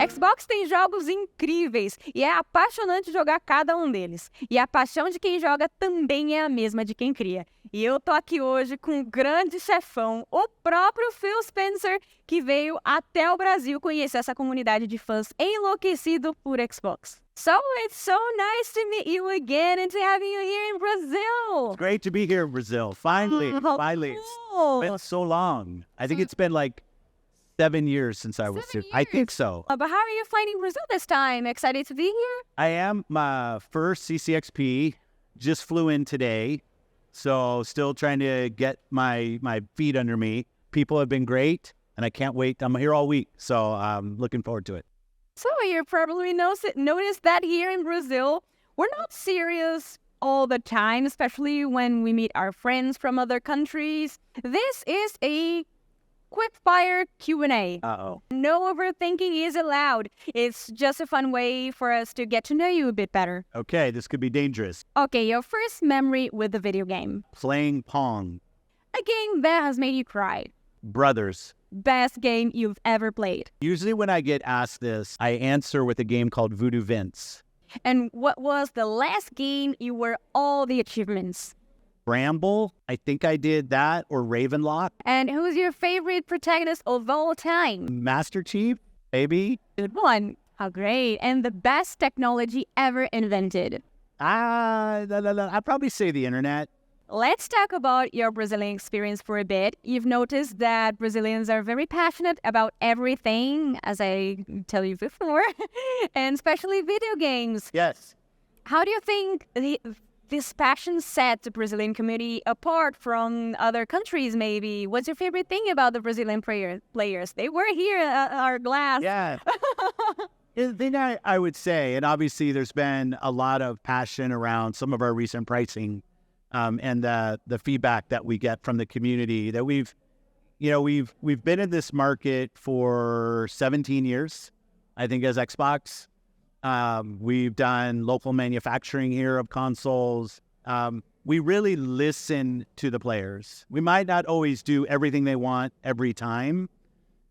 Xbox tem jogos incríveis e é apaixonante jogar cada um deles. E a paixão de quem joga também é a mesma de quem cria. E eu tô aqui hoje com um grande chefão, o próprio Phil Spencer, que veio até o Brasil conhecer essa comunidade de fãs enlouquecido por Xbox. So it's so nice to meet you again and to have you here in Brazil. It's great to be here in Brazil. Finally, finally. Cool. It's been so long. I think it's been like 7 years since I was here. I think so. But how are you finding Brazil this time? Excited to be here? I am. My first CCXP just flew in today. So still trying to get my feet under me. People have been great, and I can't wait. I'm here all week, so I'm looking forward to it. So you probably noticed that here in Brazil, we're not serious all the time, especially when we meet our friends from other countries. This is a quick-fire Q&A. Uh-oh. No overthinking is allowed. It's just a fun way for us to get to know you a bit better. Okay, this could be dangerous. Okay, your first memory with a video game. Playing Pong. A game that has made you cry. Brothers. Best game you've ever played. Usually when I get asked this, I answer with a game called Voodoo Vince. And what was the last game you were all the achievements? Bramble, I think I did that, or Ravenlock. And who's your favorite protagonist of all time? Master Chief, maybe. Good one. How great. And the best technology ever invented? I'd probably say the internet. Let's talk about your Brazilian experience for a bit. You've noticed that Brazilians are very passionate about everything, as I tell you before, and especially video games. Yes. How do you think this passion set the Brazilian community apart from other countries, maybe? What's your favorite thing about the Brazilian players? They were here at our glass. Yeah. Then I would say, and obviously there's been a lot of passion around some of our recent pricing. And the feedback that we get from the community that we've been in this market for 17 years, I think, as Xbox. We've done local manufacturing here of consoles. We really listen to the players. We might not always do everything they want every time,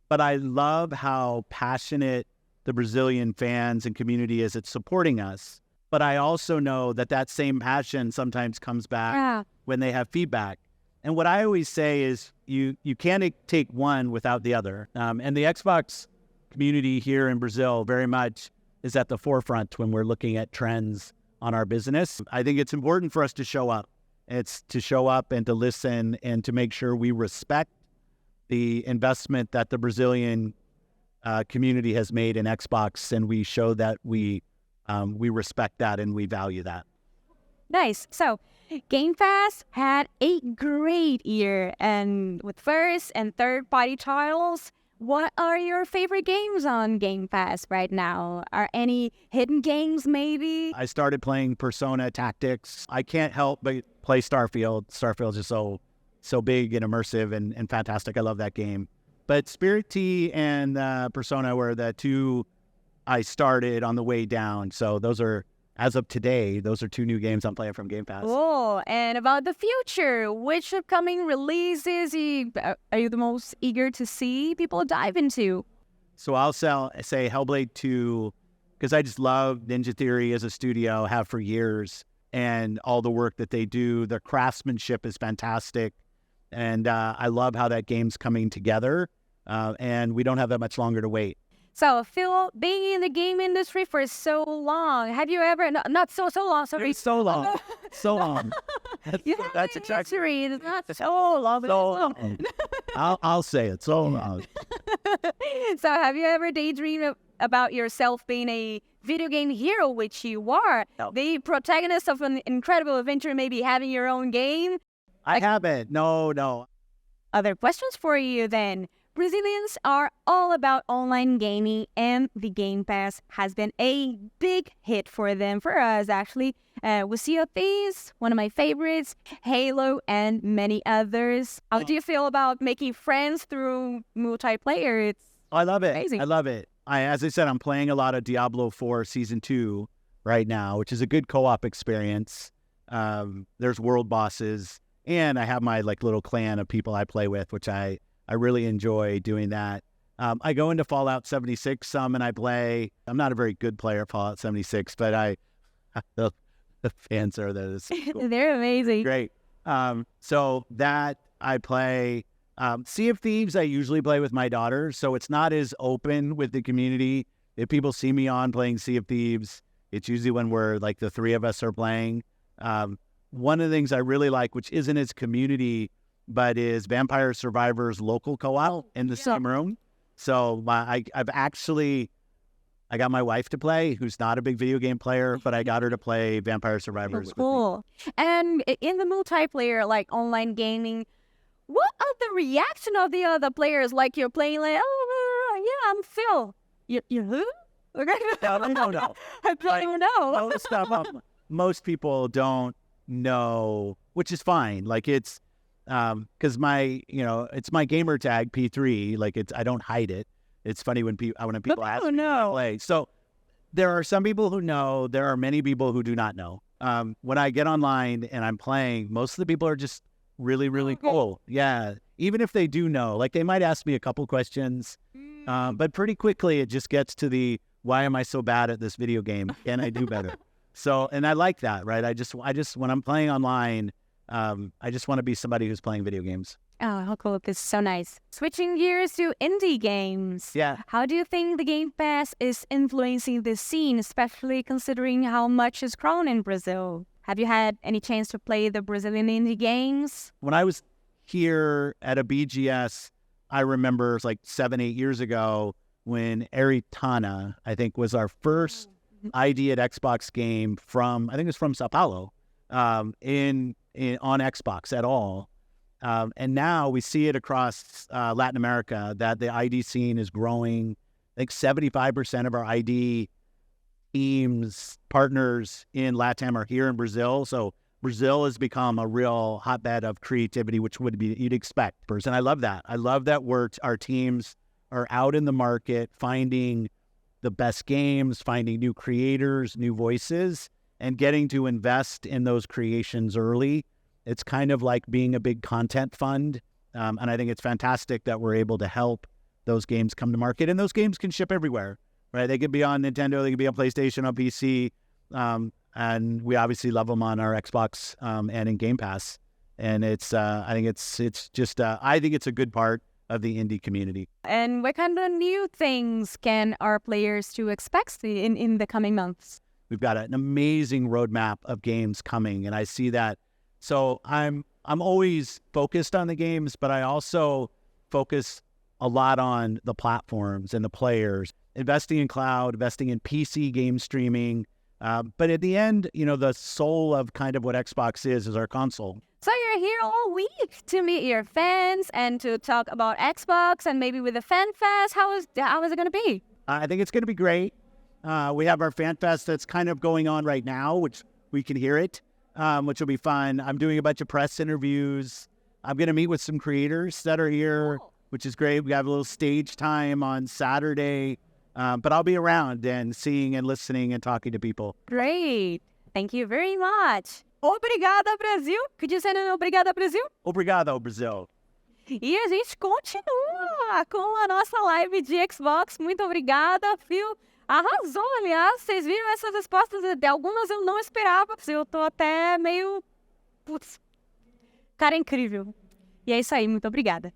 but I love how passionate the Brazilian fans and community is at supporting us. But I also know that same passion sometimes comes back when they have feedback. And what I always say is you can't take one without the other. And the Xbox community here in Brazil very much is at the forefront when we're looking at trends on our business. I think it's important for us to show up. It's to show up and to listen and to make sure we respect the investment that the Brazilian community has made in Xbox, and we show that we respect that and we value that. Nice. So, Game Pass had a great year, and with first and third-party titles. What are your favorite games on Game Pass right now? Are any hidden games, maybe? I started playing Persona Tactics. I can't help but play Starfield. Starfield is so big and immersive and fantastic. I love that game. But Spirit Tea and Persona were the two I started on the way down. So those are, as of today, those are two new games I'm playing from Game Pass. Oh, and about the future, which upcoming releases are you the most eager to see people dive into? So I'll say Hellblade 2, because I just love Ninja Theory as a studio, have for years, and all the work that they do. The craftsmanship is fantastic, and I love how that game's coming together, and we don't have that much longer to wait. So, Phil, being in the game industry for so long, have you ever, not so long, sorry. It's so long, so long. That's exactly. It's not so long, but so long. I'll say it, so long. So, have you ever daydreamed about yourself being a video game hero, which you are? No. The protagonist of an incredible adventure, maybe having your own game? I haven't, no. Other questions for you then. Brazilians are all about online gaming, and the Game Pass has been a big hit for them, for us actually. With Sea of Thieves, one of my favorites, Halo, and many others. How do you feel about making friends through multiplayer? I love it. Amazing. I love it. As I said, I'm playing a lot of Diablo 4 Season 2 right now, which is a good co-op experience. There's world bosses, and I have my little clan of people I play with, which I really enjoy doing that. I go into Fallout 76 some and I play. I'm not a very good player of Fallout 76, but the fans are there. It's cool. They're amazing. Great. So that I play. Sea of Thieves I usually play with my daughter, so it's not as open with the community. If people see me on playing Sea of Thieves, it's usually when we're like the three of us are playing. One of the things I really like, which isn't as community, but is Vampire Survivors local co-op in the same room. So I got my wife to play, who's not a big video game player, but I got her to play Vampire Survivors with me. Cool. And in the multiplayer, like online gaming, what are the reaction of the other players? Like you're playing like, oh, yeah, I'm Phil. You who? No. I don't even know. Most people don't know, which is fine. Like it's, because it's my gamer tag P3. Like I don't hide it. It's funny when people ask me to play. So there are some people who know. There are many people who do not know. When I get online and I'm playing, most of the people are just really, really cool. Yeah. Even if they do know, like they might ask me a couple questions, but pretty quickly it just gets to the, why am I so bad at this video game? Can I do better? So, and I like that, right? I just, when I'm playing online, I just want to be somebody who's playing video games. Oh, how cool. This is so nice. Switching gears to indie games. Yeah. How do you think the Game Pass is influencing this scene, especially considering how much is grown in Brazil? Have you had any chance to play the Brazilian indie games? When I was here at a BGS, I remember it was like 7-8 years ago when Aritana, I think, was our first ID at Xbox game from Sao Paulo, on Xbox at all. And now we see it across Latin America that the ID scene is growing. I think 75% of our ID teams, partners in LATAM are here in Brazil. So Brazil has become a real hotbed of creativity, which would be, you'd expect. And I love that. I love that our teams are out in the market, finding the best games, finding new creators, new voices, and getting to invest in those creations early. It's kind of like being a big content fund. And I think it's fantastic that we're able to help those games come to market. And those games can ship everywhere, right? They could be on Nintendo, they could be on PlayStation, on PC. And we obviously love them on our Xbox and in Game Pass. And I think it's a good part of the indie community. And what kind of new things can our players to expect in the coming months? We've got an amazing roadmap of games coming, and I see that. So I'm always focused on the games, but I also focus a lot on the platforms and the players, investing in cloud, investing in PC game streaming. But at the end, the soul of kind of what Xbox is our console. So you're here all week to meet your fans and to talk about Xbox and maybe with the FanFest. How is it going to be? I think it's going to be great. We have our FanFest that's kind of going on right now, which we can hear it, which will be fun. I'm doing a bunch of press interviews. I'm going to meet with some creators that are here, which is great. We have a little stage time on Saturday, but I'll be around and seeing and listening and talking to people. Great. Thank you very much. Obrigada, Brasil. Could you send an obrigada, Brasil? Obrigado, Brasil. E a gente continua com a nossa live de Xbox. Muito obrigada, Phil. Arrasou, aliás. Vocês viram essas respostas? Algumas eu não esperava. Eu tô até meio... Putz. Cara, é incrível. E é isso aí. Muito obrigada.